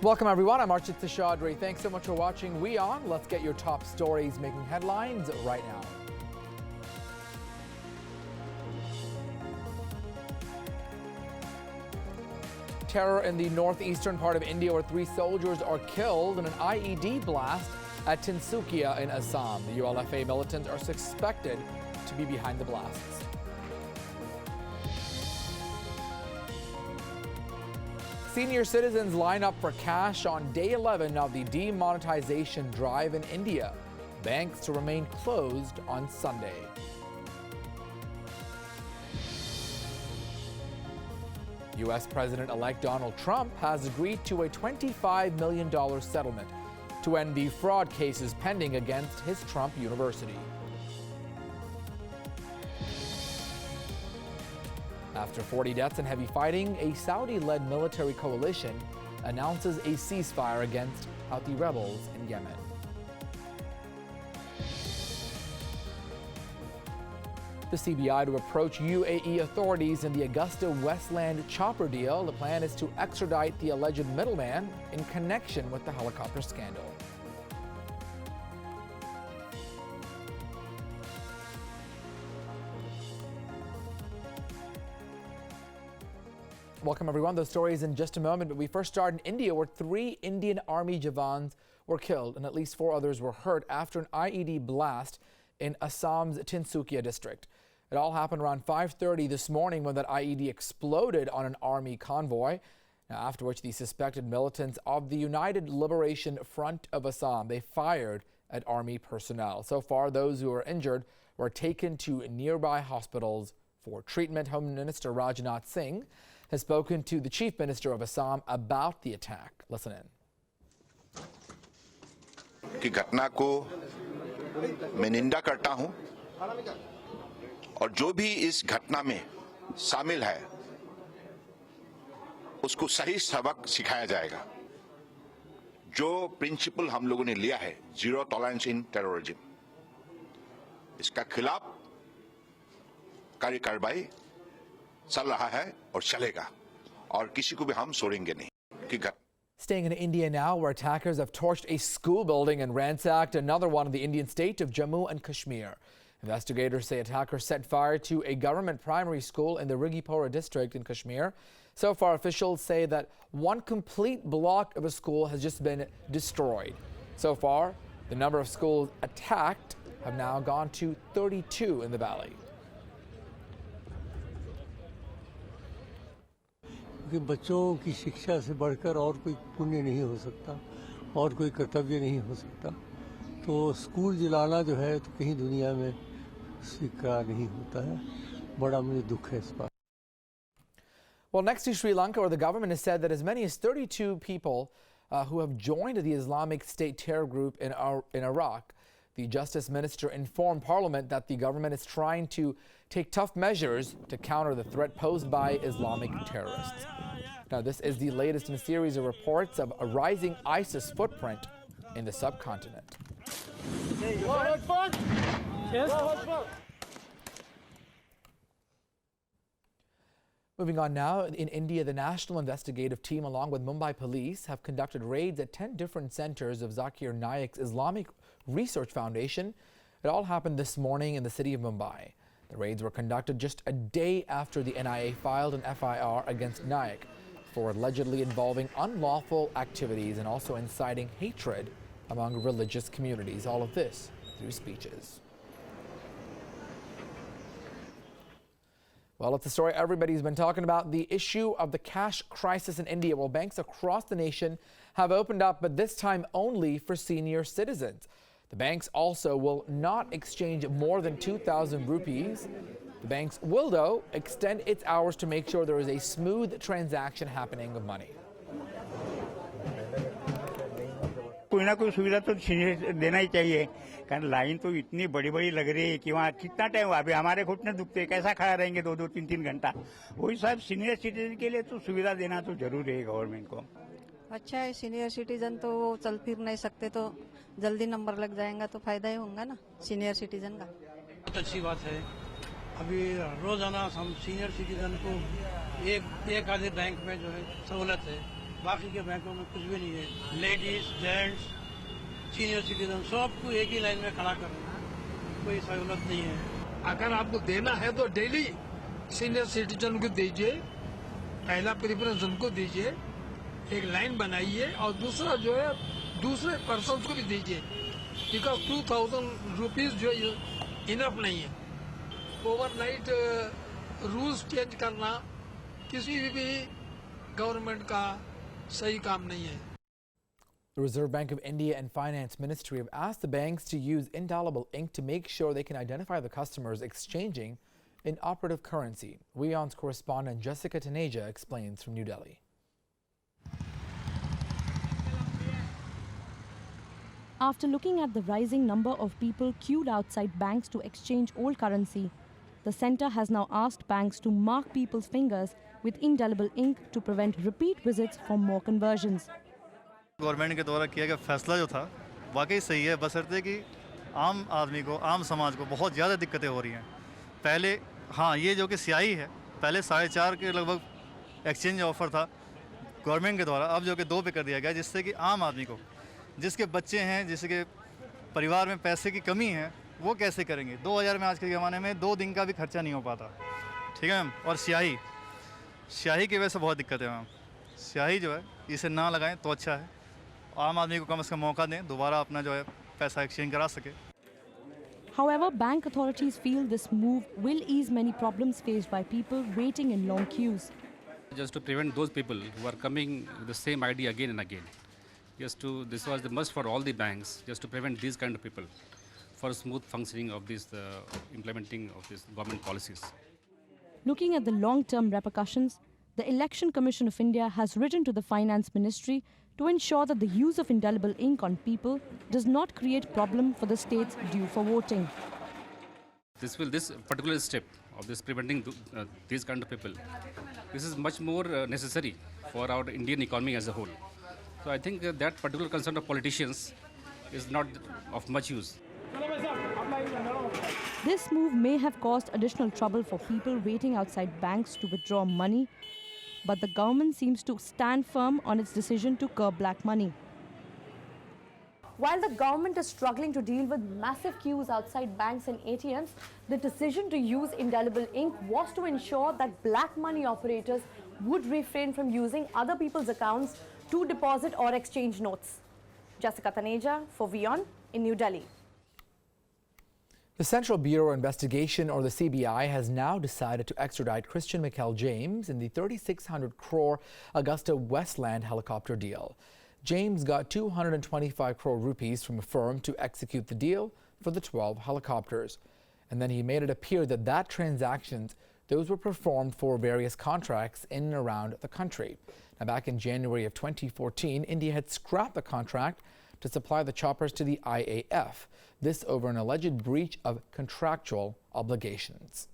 Welcome everyone, I'm Archit Seshadri. Thanks so much for watching WION. Let's get your top stories making headlines right now. Terror in the northeastern part of India where 3 soldiers are killed in an IED blast at Tinsukia in Assam. The ULFA militants are suspected to be behind the blasts. Senior citizens line up for cash on day 11 of the demonetization drive in India. Banks to remain closed on Sunday. U.S. President-elect Donald Trump has agreed to a $25 million settlement to end the fraud cases pending against his Trump University. After 40 deaths and heavy fighting, a Saudi-led military coalition announces a ceasefire against Houthi rebels in Yemen. The CBI to approach UAE authorities in the Augusta-Westland chopper deal. The plan is to extradite the alleged middleman in connection with the helicopter scandal. Welcome everyone. Those stories in just a moment, but we first start in India where 3 Indian Army Jawans were killed and at least 4 others were hurt after an IED blast in Assam's Tinsukia district. It all happened around 5:30 this morning when that IED exploded on an army convoy. Now, after which the suspected militants of the United Liberation Front of Assam, they fired at army personnel. So far, those who are injured were taken to nearby hospitals for treatment. Home Minister Rajnath Singh has spoken to the Chief Minister of Assam about the attack. Listen in. कि घटना को मैं निंदा करता हूं और जो भी इस घटना में शामिल है उसको सही सबक सिखाया जाएगा। जो प्रिंसिपल हम लोगों ने लिया है, जीरो टॉलरेंस इन टेररिज्म, इसका खिलाफ कार्रवाई चल रहा है और चलेगा और किसी को भी हम छोड़ेंगे नहीं। Staying in India now, where attackers have torched a school building and ransacked another one in the Indian state of Jammu and Kashmir. Investigators say attackers set fire to a government primary school in the Rigipora district in Kashmir. So far, officials say that 1 complete block of a school has just been destroyed. So far, the number of schools attacked have now gone to 32 in the valley. कि बच्चों की शिक्षा से बढ़कर और कोई पुण्य नहीं हो सकता और कोई कर्तव्य नहीं हो सकता, तो स्कूल जलाना जो है तो कहीं दुनिया में स्वीकार नहीं होता है। बड़ा मुझे दुख है इस बात। Well, next to Sri Lanka, where the government has said that as many as 32 people who have joined the Islamic State terror group in Iraq. The Justice Minister informed Parliament that the government is trying to take tough measures to counter the threat posed by Islamic terrorists. Now, this is the latest in a series of reports of a rising ISIS footprint in the subcontinent. Moving on now, in India, the National Investigative Team, along with Mumbai Police, have conducted raids at 10 different centers of Zakir Naik's Islamic Research Foundation. It all happened this morning in the city of Mumbai. The raids were conducted just a day after the NIA filed an FIR against Naik for allegedly involving unlawful activities and also inciting hatred among religious communities. All of this through speeches. Well, it's a story everybody's been talking about, the issue of the cash crisis in India. Well, banks across the nation have opened up, but this time only for senior citizens. The banks also will not exchange more than 2,000 rupees. The banks will, though, extend its hours to make sure there is a smooth transaction happening of money. कोई ना कोई सुविधा तो देना ही चाहिए, कारण line तो इतनी बड़ी बड़ी लग रही है कि वहाँ कितना टाइम, अभी हमारे घुटने दुखते, कैसा खड़ा रहेंगे 2-2, 3-3 घंटा। वही सब सीनियर सिटीजन के लिए तो सुविधा देना तो जरूरी है गवर्नमेंट को। अच्छा है, सीनियर सिटीजन तो वो चल फिर नहीं सकते, तो जल्दी नंबर लग जाएगा तो फायदा ही होगा ना सीनियर सिटीजन का। बहुत अच्छी बात है। अभी रोजाना हम सीनियर सिटीजन को एक आधे बैंक में जो है सहूलत है, बाकी के बैंकों में कुछ भी नहीं है। लेडीज, जेंट्स, सीनियर सिटीजन सबको एक ही लाइन में खड़ा करना है, कोई सहूलत नहीं है। अगर आपको देना है तो डेली सीनियर सिटीजन को दीजिए, पहला प्रेफरेंस उनको दीजिए, एक लाइन बनाइए, और दूसरा जो है दूसरे पर्सन को भी दीजिए, बिकॉज 2000 रुपीज जो है इनफ नहीं है। ओवरनाइट रूल्स चेंज करना किसी भी गवर्नमेंट का सही काम नहीं है। The Reserve Bank of India and Finance Ministry have asked the banks to use indelible ink to make sure they can identify the customers exchanging in operative currency. WION's correspondent Jessica Taneja explains from New Delhi. After looking at the rising number of people queued outside banks to exchange old currency, the centre has now asked banks to mark people's fingers with indelible ink to prevent repeat visits for more conversions. Government के द्वारा किया गया फैसला जो था वाकई सही है, बशर्ते कि आम आदमी को, आम समाज को बहुत ज़्यादा दिक्कतें हो रही हैं। पहले हाँ, ये जो कि स्याही है, पहले 4.5 के लगभग एक्सचेंज ऑफर था गवर्नमेंट के द्वारा, अब जो कि 2 पे कर दिया गया, जिससे कि आम आदमी को, जिसके बच्चे हैं, जिसके परिवार में पैसे की कमी है, वो कैसे करेंगे। 2000 में आज के ज़माने में 2 दिन का भी खर्चा नहीं हो पाता। ठीक है मैम। और स्याही की वजह से बहुत दिक्कत है मैम। स्याही जो है इसे ना लगाएं तो अच्छा है, आम आदमी को कम से कम मौका दें, दोबारा अपना जो है पैसा एक्सचेंज करा सके। However, bank authorities feel this move will ease many problems faced by people waiting in long queues. Just to prevent those people who are coming with the same ID again and again. This was the must for all the banks, just to prevent these kind of people, for smooth functioning of this implementing of these government policies. Looking at the long-term repercussions, the Election Commission of India has written to the Finance Ministry to ensure that the use of indelible ink on people does not create problem for the states due for voting. This particular step of this preventing these kind of people, this is much more necessary for our Indian economy as a whole. So I think that particular concern of politicians is not of much use. This move may have caused additional trouble for people waiting outside banks to withdraw money, but the government seems to stand firm on its decision to curb black money. While the government is struggling to deal with massive queues outside banks and ATMs, the decision to use indelible ink was to ensure that black money operators would refrain from using other people's accounts to deposit or exchange notes. Jessica Taneja for WION in New Delhi. The Central Bureau of Investigation, or the CBI, has now decided to extradite Christian Michael James in the 3,600 crore Augusta Westland helicopter deal. James got 225 crore rupees from a firm to execute the deal for the 12 helicopters. And then he made it appear that transactions, those were performed for various contracts in and around the country. Now, back in January of 2014, India had scrapped the contract to supply the choppers to the IAF. This over an alleged breach of contractual obligations.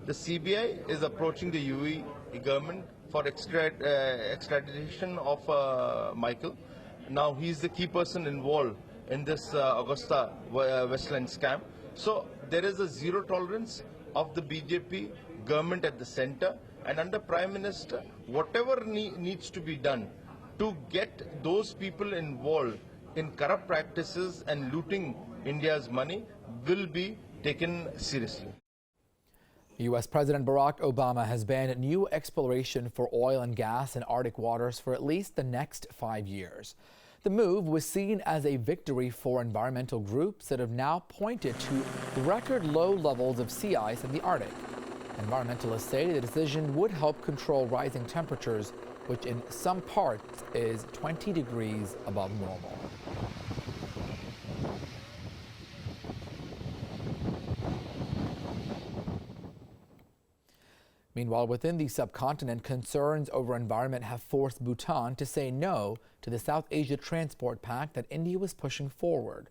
The CBI is approaching the UAE government for extradition of Michael. Now he is the key person involved in this Augusta Westland scam. So there is a zero tolerance of the BJP government at the center, and under Prime Minister, whatever needs to be done to get those people involved in corrupt practices and looting India's money will be taken seriously. U.S. President Barack Obama has banned new exploration for oil and gas in Arctic waters for at least the next 5 years. The move was seen as a victory for environmental groups that have now pointed to record low levels of sea ice in the Arctic. Environmentalists say the decision would help control rising temperatures, which in some parts is 20 degrees above normal. Meanwhile, within the subcontinent, concerns over environment have forced Bhutan to say no to the South Asia Transport Pact that India was pushing forward.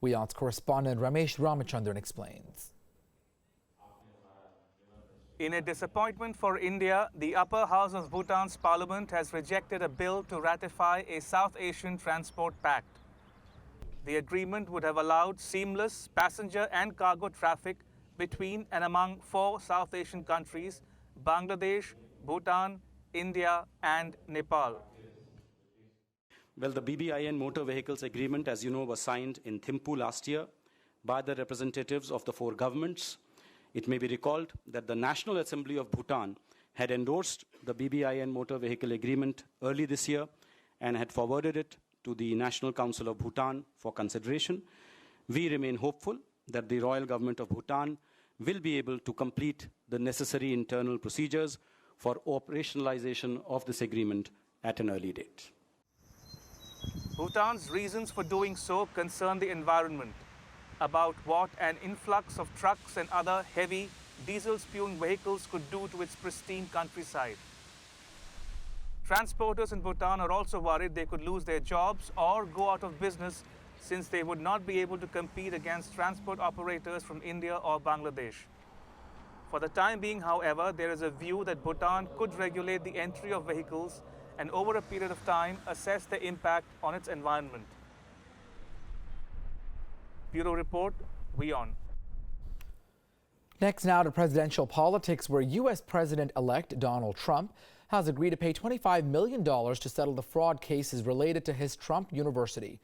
WION's correspondent Ramesh Ramachandran explains. In a disappointment for India, the upper house of Bhutan's parliament has rejected a bill to ratify a South Asian Transport Pact. The agreement would have allowed seamless passenger and cargo traffic between and among 4 South Asian countries Bangladesh, Bhutan, India, and Nepal. Well, the BBIN motor vehicles agreement, as you know, was signed in Thimphu last year by the representatives of the four governments. It may be recalled that the National Assembly of Bhutan had endorsed the BBIN motor vehicle agreement early this year and had forwarded it to the National Council of Bhutan for consideration. We remain hopeful that the Royal Government of Bhutan will be able to complete the necessary internal procedures for operationalization of this agreement at an early date. Bhutan's reasons for doing so concern the environment, about what an influx of trucks and other heavy diesel-spewing vehicles could do to its pristine countryside. Transporters in Bhutan are also worried they could lose their jobs or go out of business, since they would not be able to compete against transport operators from India or Bangladesh. For the time being, however, there is a view that Bhutan could regulate the entry of vehicles and over a period of time assess the impact on its environment. Bureau Report, WION. Next now to presidential politics, where U.S. President-elect Donald Trump has agreed to pay $25 million to settle the fraud cases related to his Trump University.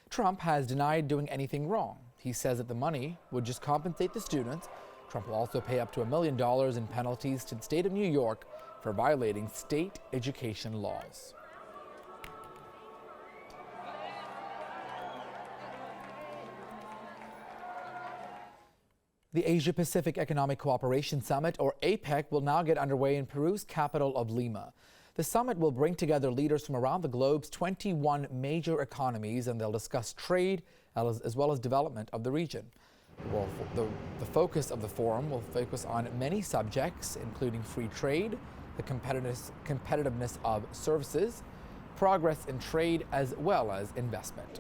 Trump has denied doing anything wrong. He says that the money would just compensate the students. Trump will also pay up to $1 million in penalties to the state of New York for violating state education laws. The Asia-Pacific Economic Cooperation Summit, or APEC, will now get underway in Peru's capital of Lima. The summit will bring together leaders from around the globe's 21 major economies, and they'll discuss trade as well as development of the region. Well, the focus of the forum will focus on many subjects, including free trade, the competitiveness of services, progress in trade, as well as investment.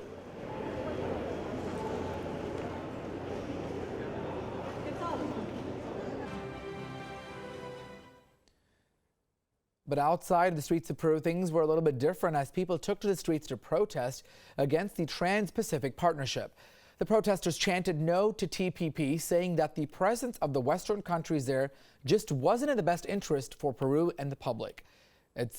But outside the streets of Peru, things were a little bit different as people took to the streets to protest against the Trans-Pacific Partnership. The protesters chanted no to TPP, saying that the presence of the Western countries there just wasn't in the best interest for Peru and the public.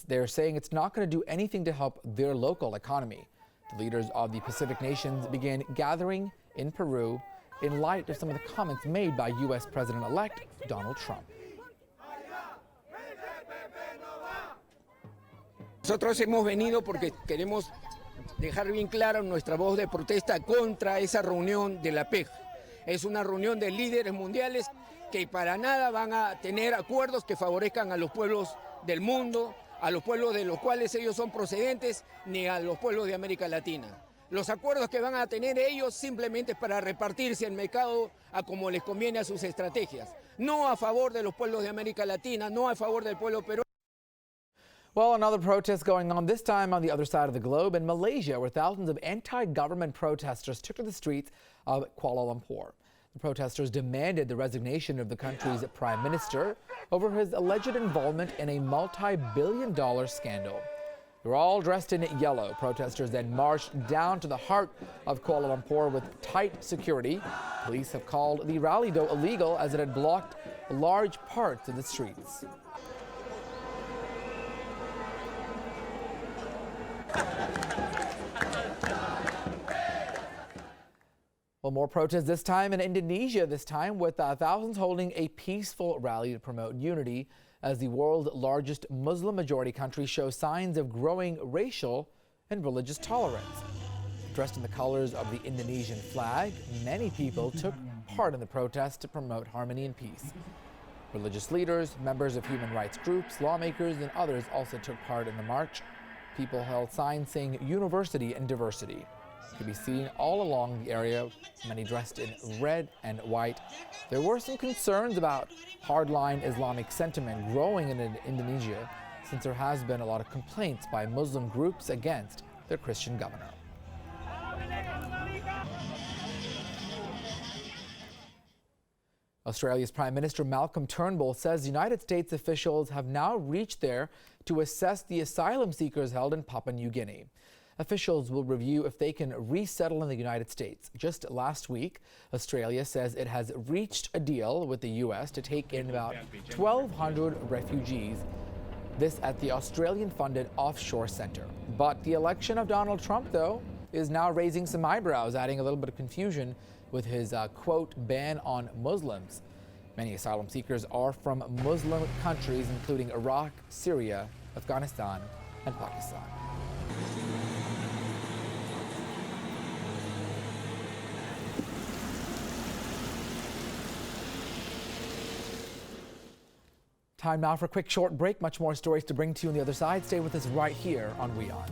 They're saying it's not going to do anything to help their local economy. The leaders of the Pacific nations began gathering in Peru in light of some of the comments made by U.S. President-elect Donald Trump. Nosotros hemos venido porque queremos dejar bien clara nuestra voz de protesta contra esa reunión de la PEC. Es una reunión de líderes mundiales que para nada van a tener acuerdos que favorezcan a los pueblos del mundo, a los pueblos de los cuales ellos son procedentes, ni a los pueblos de América Latina. Los acuerdos que van a tener ellos simplemente es para repartirse el mercado a como les conviene a sus estrategias. No a favor de los pueblos de América Latina, no a favor del pueblo peruano. Well, another protest going on, this time on the other side of the globe in Malaysia, where thousands of anti-government protesters took to the streets of Kuala Lumpur. The protesters demanded the resignation of the country's prime minister over his alleged involvement in a multi-billion-dollar scandal. They were all dressed in yellow. Protesters then marched down to the heart of Kuala Lumpur with tight security. Police have called the rally, though, illegal as it had blocked large parts of the streets. Well, more protests this time in Indonesia, this time with thousands holding a peaceful rally to promote unity as the world's largest Muslim-majority country shows signs of growing racial and religious tolerance. Dressed in the colors of the Indonesian flag, many people took part in the protest to promote harmony and peace. Religious leaders, members of human rights groups, lawmakers, and others also took part in the march. People held signs saying university and diversity. Could be seen all along the area, many dressed in red and white. There were some concerns about hardline Islamic sentiment growing in Indonesia, since there has been a lot of complaints by Muslim groups against their Christian governor. Australia's Prime Minister Malcolm Turnbull says United States officials have now reached there to assess the asylum seekers held in Papua New Guinea. officials will review if they can resettle in the United States. Just last week, Australia says it has reached a deal with the U.S. to take in about 1,200 refugees. This at the Australian-funded offshore center. But the election of Donald Trump, though, is now raising some eyebrows, adding a little bit of confusion with his, quote, ban on Muslims. Many asylum seekers are from Muslim countries, including Iraq, Syria, Afghanistan, and Pakistan. Time now for a quick short break. Much more stories to bring to you on the other side. Stay with us right here on WION.